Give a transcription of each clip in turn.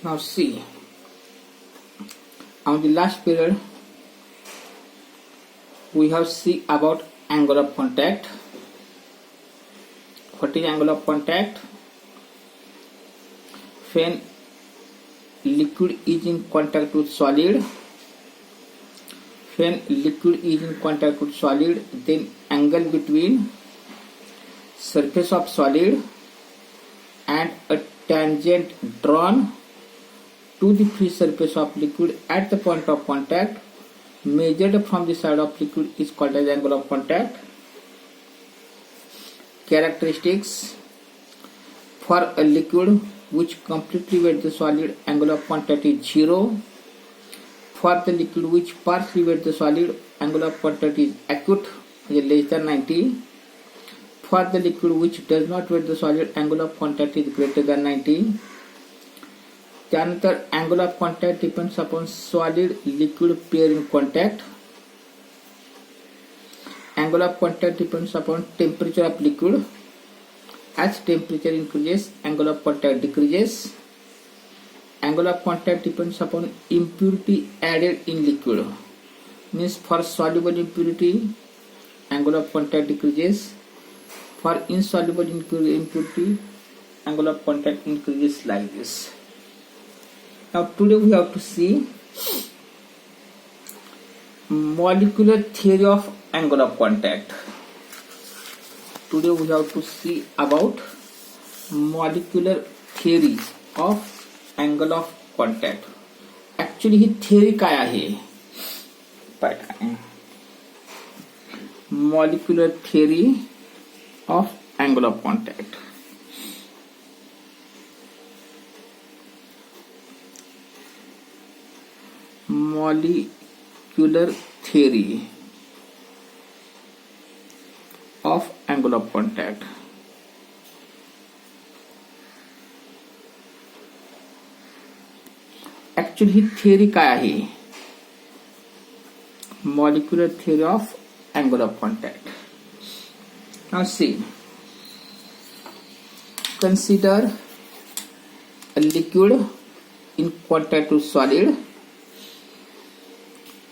Now see, on the last period we have seen about angle of contact. What is angle of contact? When liquid is in contact with solid, then angle between surface of solid and a tangent drawn to the free surface of liquid at the point of contact measured from the side of liquid is called as angle of contact. Characteristics: for a liquid which completely wets the solid, angle of contact is 0. For the liquid which partially wets the solid, angle of contact is acute, less than 90. For the liquid which does not wet the solid, angle of contact is greater than 90. त्यानंतर angle of contact depends upon solid liquid pair in contact. Angle of contact depends upon temperature of liquid. As temperature increases, angle of contact decreases. Angle of contact depends upon impurity added in liquid. Means for soluble impurity, angle of contact decreases. For insoluble impurity, angle of contact increases like this. Now today we have to see molecular theory of angle of contact. Today we have to see about molecular theory of angle of contact. Actually he theory काय आहे? Molecular theory of angle of contact. Molecular theory of angle of contact. Actually he theory काय आहे? Molecular theory of angle of contact. Now see, consider a liquid in contact with solid.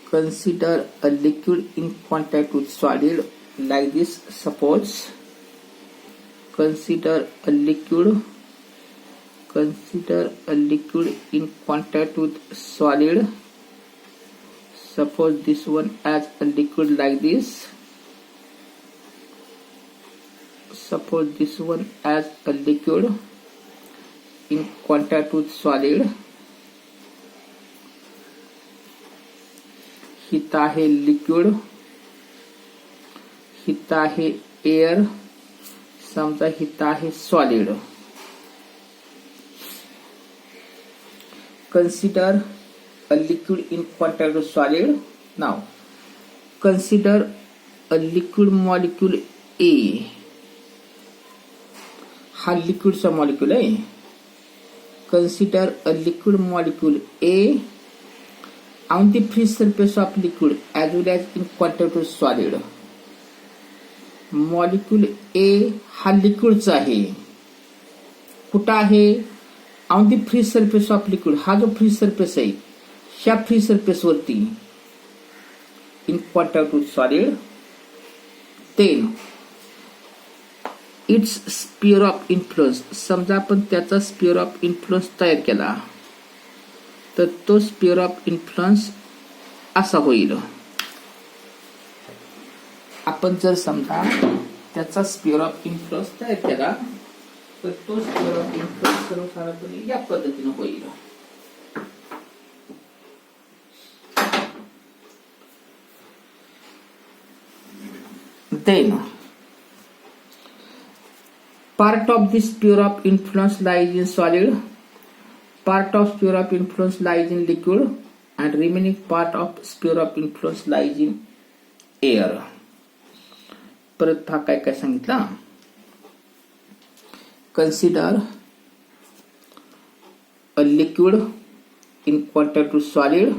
Consider a liquid in contact with solid like this. Suppose consider a liquid in contact with solid. Suppose this one as a liquid like this. Suppose this one as a liquid in contact with solid. हिता है liquid, हिता है air, समजा हिता है solid. Consider a liquid in contact with solid. Now consider a liquid molecule A. हा लिक्विडचा molecule आहे. Consider a liquid molecule A on the free surface of liquid as well as in contact with solid. Molecule A हा लिक्विडचा आहे. कुठं आहे? On the free surface of liquid. हा जो free surface आहे ह्या फ्री सरफेस वरती in contact with solid. Then its sphere of influence. समजा आपण त्याचा स्पियर ऑफ इन्फ्लुएन्स तयार केला तर तो स्पियर ऑफ इन्फ्लुएन्स असा होईल. आपण जर समजा त्याचा स्पियर ऑफ इन्फ्लुएन्स तयार केला तर तो स्पियर ऑफ इन्फ्लुएन्स सर्वसाधारणपणे या पद्धतीने होईल. Then part of the sphere of influence lies in solid, part of sphere of influence lies in liquid, and remaining part of sphere of influence lies in air. परत हा काय काय सांगितला? Consider a liquid in contact with solid.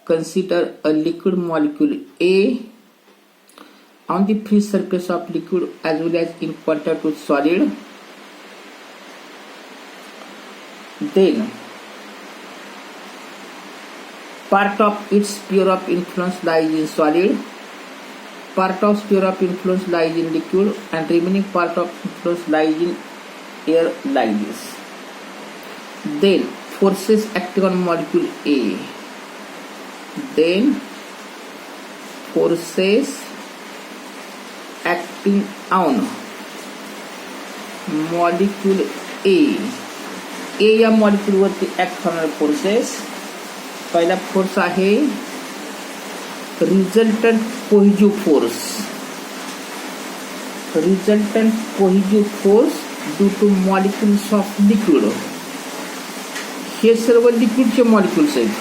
Consider a liquid molecule A on the free surface of liquid as well as in contact with solid. Then part of its sphere of influence lies in solid, part of sphere of influence lies in liquid, and remaining part of influence lies in air like this. Then forces acting on molecule A. Then forces acting on molecule A. A या molecule वरती act होणारे forces. पहिला force आहे resultant cohesive force. Resultant cohesive force due to molecules of liquid. हे सर्व लिक्विडचे molecules आहेत.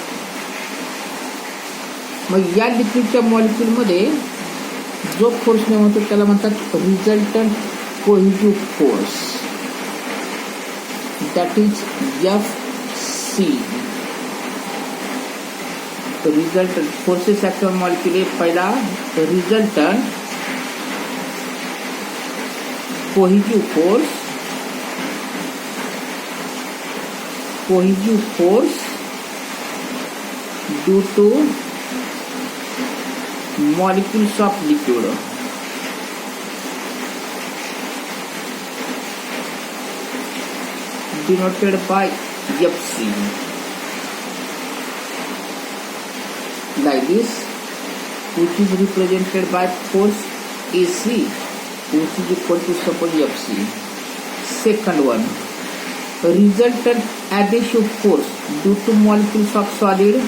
मग या लिक्विडच्या मॉलिक्युलमध्ये जो फोर्स निर्माण होतो त्याला म्हणतात resultant cohesive force. That is FC. Resultant forces act on molecule. पहिला resultant cohesive force. Cohesive force due to molecules of liquid. Denoted by FC. Like this, which is represented by force AC, which is equal to suppose FC. Second one, resultant adhesive force due to molecules of solid.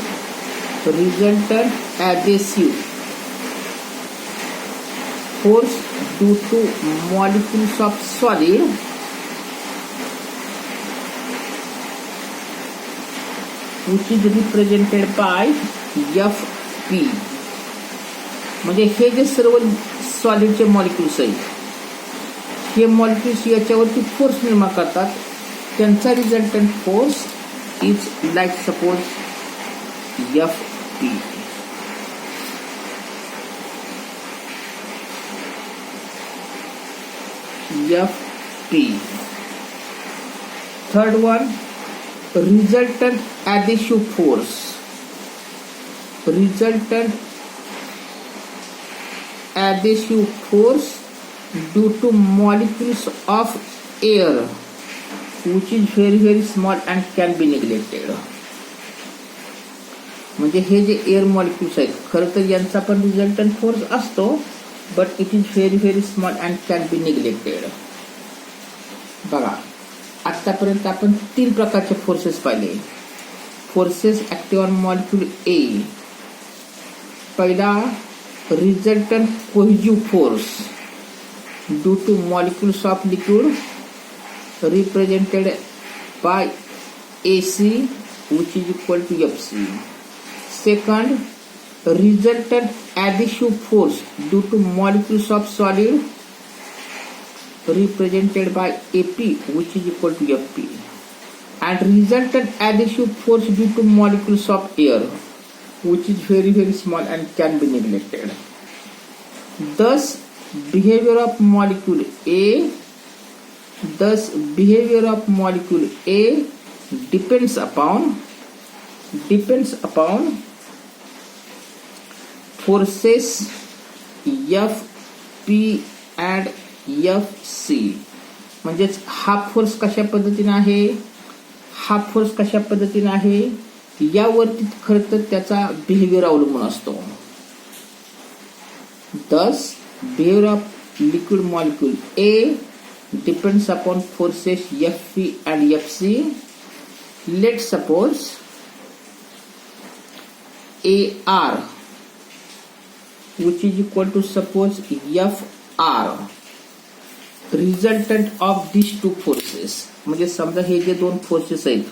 Resultant adhesive force due to molecules of solid which is represented by FP. म्हणजे हे जे सर्व सॉलिडचे molecules आहेत हे molecules याच्यावरती force निर्माण करतात. त्यांचा resultant force is like suppose FP. FP. Third one, resultant adhesive force. Resultant adhesive force due to molecules of air which is very small and can be neglected. म्हणजे हे जे air molecules आहेत खरं तर यांचा पण resultant force असतो, but it is very small and can be neglected. बघा आतापर्यंत आपण 3 प्रकारचे फोर्सेस पाहिले. Forces active on molecule A. पहिला resultant cohesive force due to molecules of liquid represented by AC which is equal to FC. Second, resultant adhesive force due to molecules of solid represented by AP which is equal to FP. And resultant adhesive force due to molecules of air which is very small and can be neglected. Thus behavior of molecule A depends upon forces FP and FC. म्हणजेच हा force कशा पद्धतीने आहे यावरती खरं तर त्याचा behaviour अवलंबून असतो. Thus behavior of liquid molecule A depends upon forces FP and FC. Let's suppose AR which is equal to suppose FR resultant of these two forces. म्हणजे समजा हे जे 2 फोर्सेस आहेत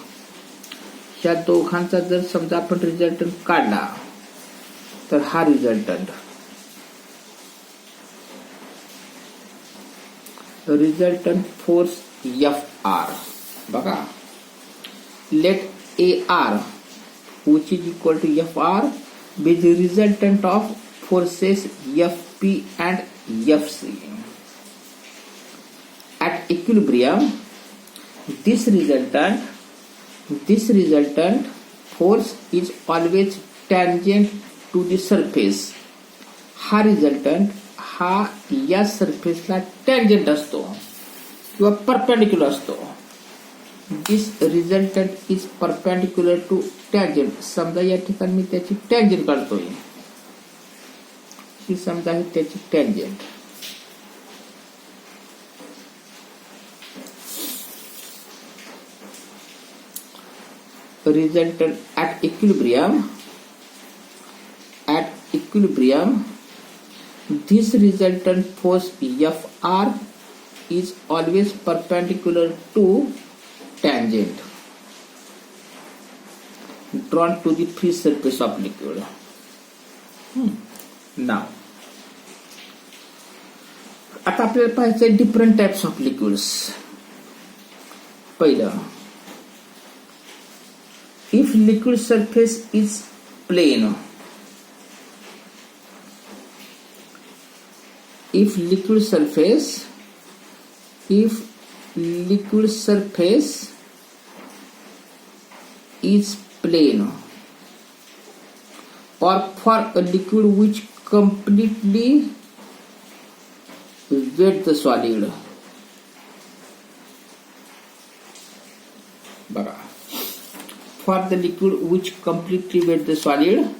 ह्या दोघांचा जर समजा आपण रिझल्टंट काढला तर हा रिझल्टंट फोर्स FR. बघा let AR which is equal to FR be the resultant of forces FP and FC. At equilibrium, this resultant this resultant force is always tangent to the surface. हा resultant हा या सरफेसला tangent असतो किंवा perpendicular असतो. This resultant is perpendicular to tangent. समजा या ठिकाणी मी त्याची टँजंट काढतोय. ही समजा आहे त्याची tangent. Resultant at equilibrium, this resultant force Fr is always perpendicular to tangent drawn to the free surface of liquid. Now आता आपल्याला पाहायचं आहे डिफरंट टाइप्स ऑफ लिक्विड्स. पहिलं, if liquid surface is plane, if liquid surface is plane, or for a liquid which completely wet the solid. बघा, for the liquid which completely wet the solid,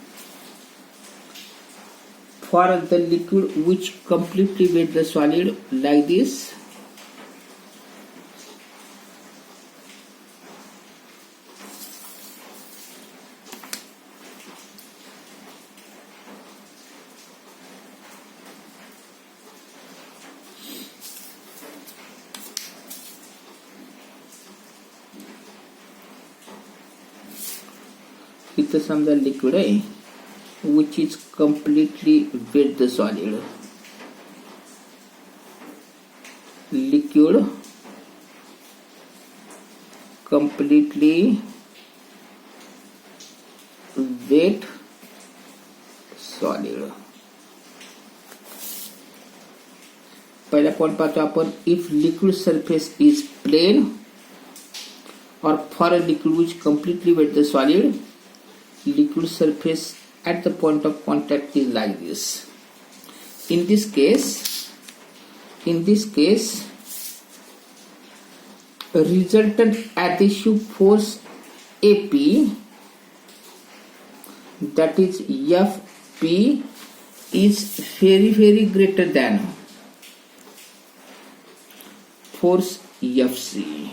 for the liquid which completely wet the solid, like this, इथं समजा liquid आहे which is completely wet the solid. Liquid completely wet solid. पहिला point पाहतो आपण. If liquid surface is plane or for a liquid which completely wet the solid, liquid surface at the point of contact is like this. In this case, resultant adhesive force AP, that is FP, is very greater than force FC.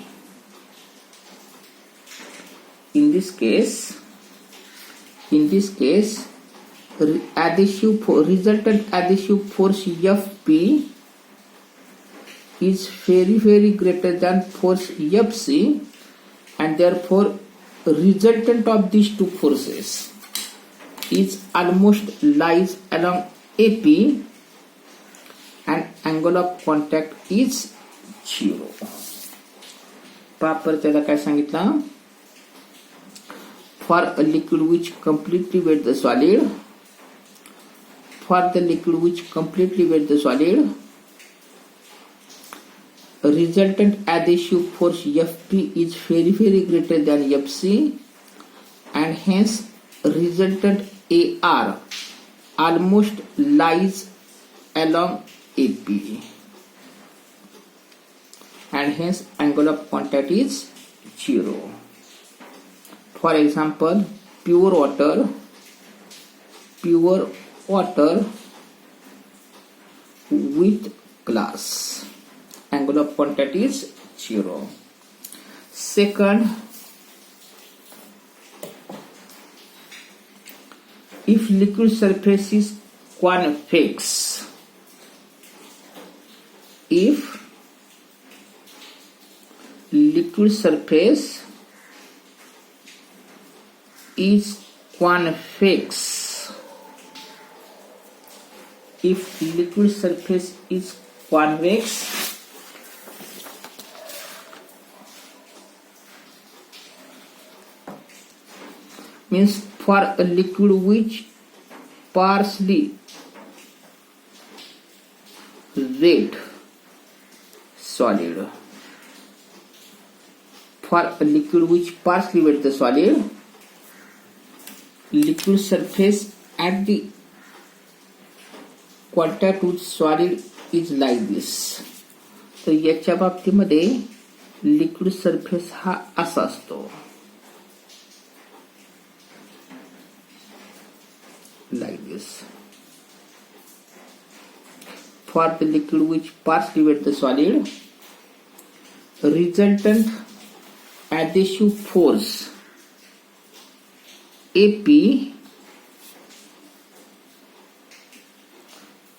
In this case, resultant adhesive force Fp is very greater than force Fc, and therefore resultant of these two forces is almost lies along AP, and angle of contact is 0. Proper त्याला काय सांगितलं? For a liquid which completely wet the solid, resultant adhesive force Fp is very greater than Fc, and hence resultant AR almost lies along AP, and hence angle of contact is 0. For example, pure water with glass, angle of contact is 0. Second, if liquid surface is convex, if liquid surface is convex, if liquid surface is convex, means for a liquid which partially wet solid, for a liquid which partially wet the solid, liquid surface at the contact with solid is like this. तर याच्या बाबतीमध्ये liquid surface हा असा असतो, like this. For the liquid which partially wet the solid, resultant adhesive force AP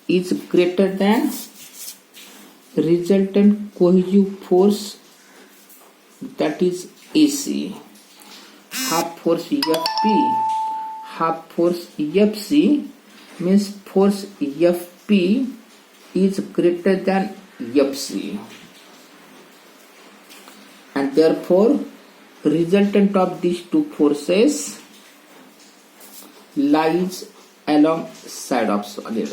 is greater than resultant cohesive force, that is AC. Half force FP, half force FC means force FP is greater than FC, and therefore resultant of these two forces lies along side of solid.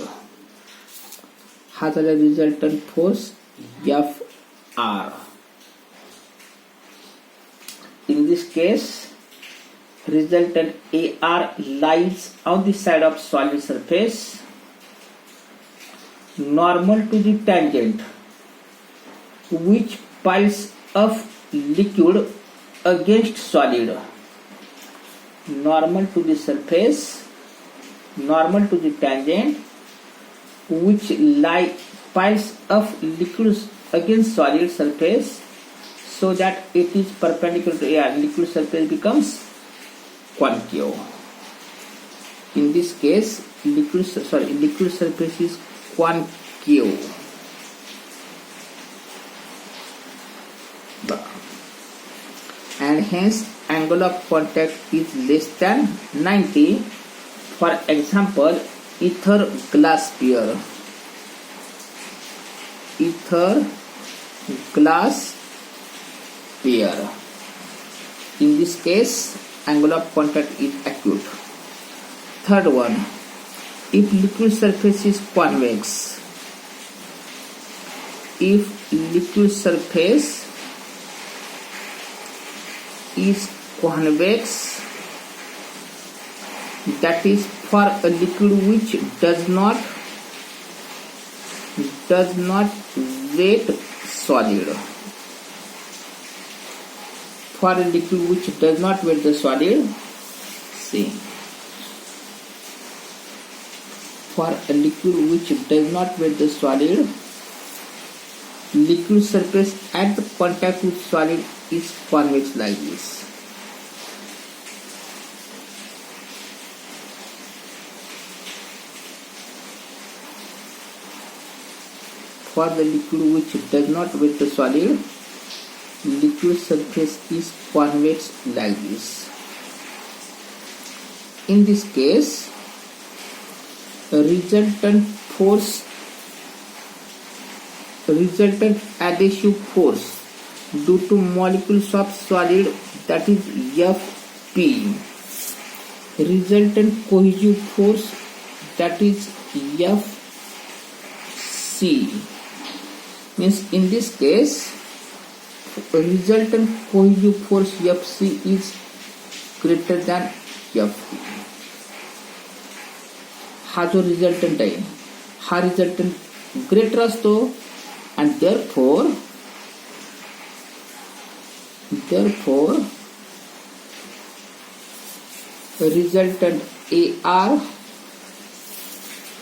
हा झाला resultant force FR. In this case, resultant AR lies on the side of solid surface normal to the tangent which piles up liquid against solid. Normal to the surface, normal to the tangent which piles up liquids against solid surface so that it is perpendicular to air. Liquid surface becomes concave. In this case, liquid surface is concave. And hence angle of contact is less than 90. For example, ether glass pair. Ether glass pair. In this case, angle of contact is acute. Third one, if liquid surface is convex. If liquid surface is convex, that is for a liquid which does not wet solid. For a liquid which does not wet the solid, see. For a liquid which does not wet the solid, liquid surface at the contact with solid is convex like this. For the liquid which does not wet the solid, liquid surface is convex like this. In this case, resultant adhesive force due to molecules of solid, that is FP. Resultant cohesive force, that is FC. Means in this case, resultant cohesive force FC is greater than FP. हा जो resultant आहे हा resultant greater असतो, and therefore resultant AR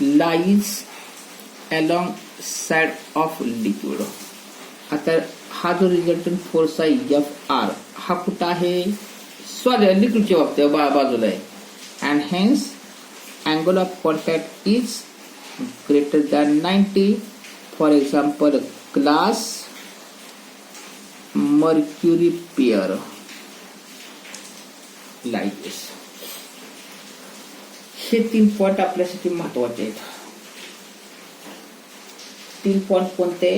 lies along side of liquid. आता हा जो resultant force आहे FR हा कुठं आहे, सॉलिड लिक्विडच्या बाजूला आहे, and hence angle of contact is greater than 90. For example, glass mercury pair like this. हे 3 पॉइंट आपल्यासाठी महत्वाचे आहेत. 3 पॉइंट कोणते,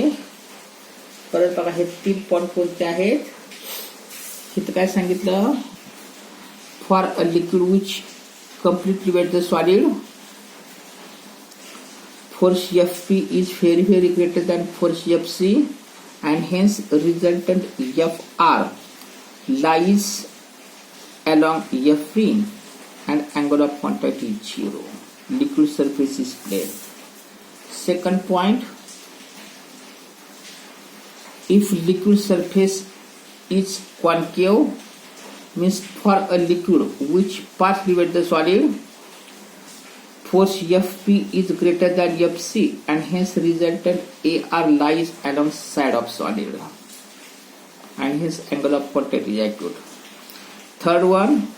परत बघा, हे 3 पॉइंट कोणते आहेत. इथं काय सांगितलं, for a liquid which completely wet the solid, force FP is very greater than force FC, and hence resultant FR lies along FP and angle of contact is 0. Liquid surface is plane. Second point, if liquid surface is concave, means for a liquid which passes with the solid, force Fp is greater than Fc and hence resultant AR lies along side of solid and hence angle of contact is acute. Third one,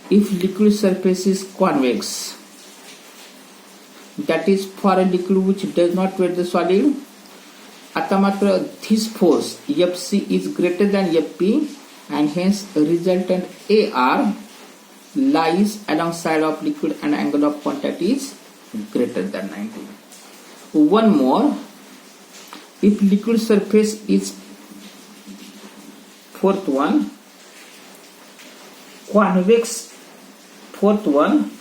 if liquid surface is convex, that is for a liquid which does not weigh the solid, आता मात्र this force Fc is greater than Fp and hence resultant AR lies alongside of liquid and angle of contact is greater than 90. One more, if liquid surface is fourth one, convex, fourth one,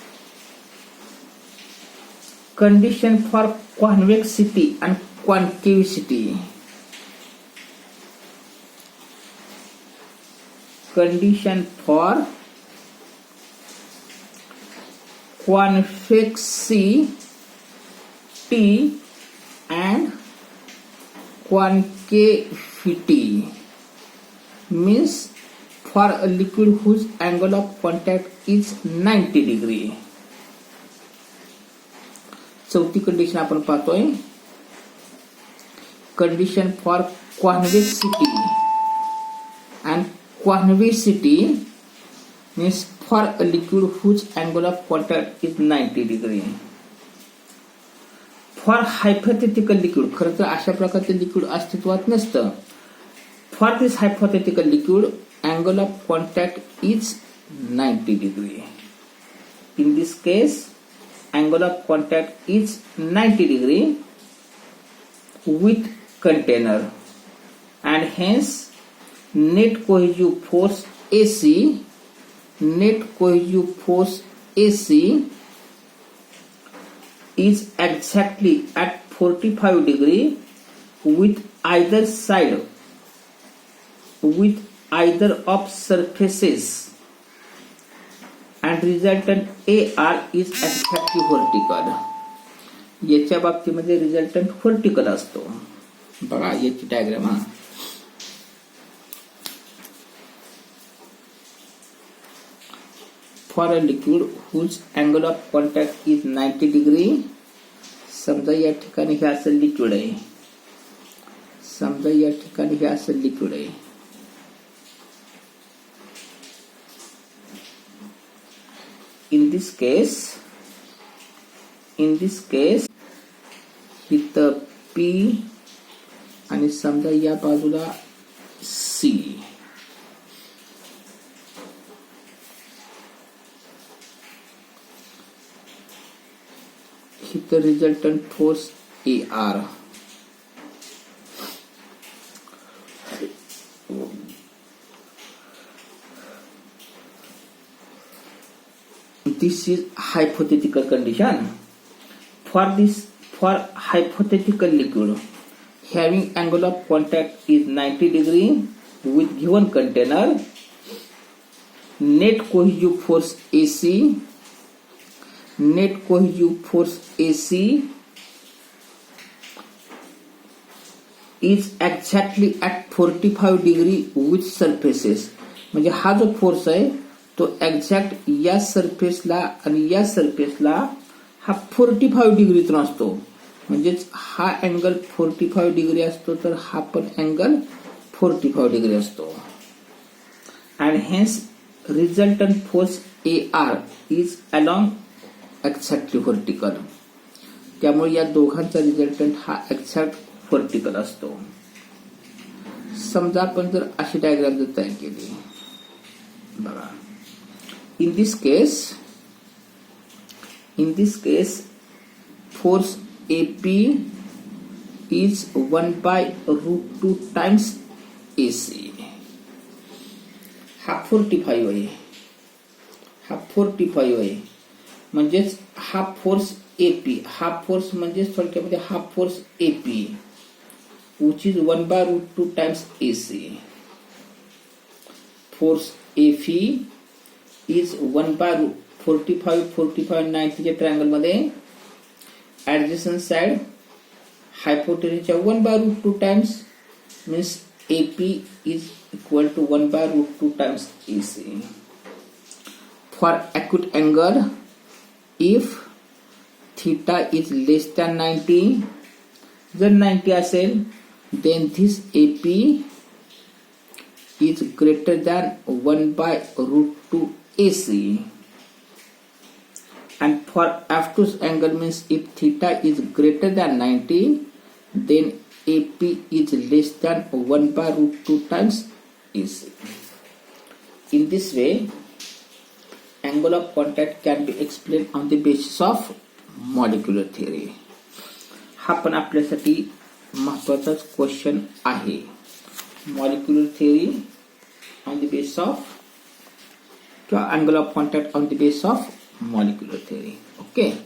condition for convexity and concavity. Condition for convexity and concavity means for a liquid whose angle of contact is 90 degree. चौथी condition आपण पाहतोय, condition for convexity and concavity means for a liquid whose angle of contact is 90 degree. For hypothetical liquid, खरं तर अशा प्रकारचे liquid अस्तित्वात नसतं. For this hypothetical liquid, angle of contact is 90 degree. In this case, angle of contact is 90 degree with container and hence net cohesive force AC is exactly at 45 degree with either side, with either of surfaces, and resultant AR is exactly vertical. याच्या बाबतीमध्ये resultant vertical असतो. बघा याची diagram. For a liquid whose angle of contact is 90 degree, समजा या ठिकाणी हे असं liquid आहे, समजा या ठिकाणी हे असं लिक्विड आहे. In this case इथं P आणि समजा या बाजूला C. इथं resultant force AR. This is hypothetical condition. For hypothetical liquid having angle of contact is 90 degree with given container, net cohesive force AC is exactly at 45 degree with surfaces. म्हणजे हा जो force आहे तो exact या सरफेसला आणि या सरफेसला हा 45 डिग्रीतून असतो. म्हणजेच हा अँगल 45 डिग्री असतो तर हा पण अँगल 45 डिग्री असतो. And hence resultant force AR is along exactly vertical. त्यामुळे या दोघांचा रिझल्टंट हा एक्झॅक्ट व्हर्टिकल असतो. समजा आपण जर अशी डायग्राम जर तयार केली, बघा. In this case force AP is 1/√2 times AC. हा 45 आहे, हा 45 आहे. म्हणजेच हा फोर्स AP, हा फोर्स म्हणजे थोडक्यामध्ये हा force AP which is 1/√2 times AC. force Fe is 1 by root 45 90 च्या ट्रायंगल मध्ये adjacent side hypotenuse 1 by root 2 times means AP is equal to 1 by root 2 times AC. For acute angle, if theta is less than 90, जर 90 असेल, then this AP is greater than 1 by root 2 AC. And for obtuse angle means if theta is greater than 90, then AP is less than 1 by root 2 times AC. In this way, angle of contact can be explained on the basis of molecular theory. हा पण आपल्यासाठी महत्त्वाचाच question आहे. Molecular theory on the base of किंवा angle of contact on the base of molecular theory. Okay.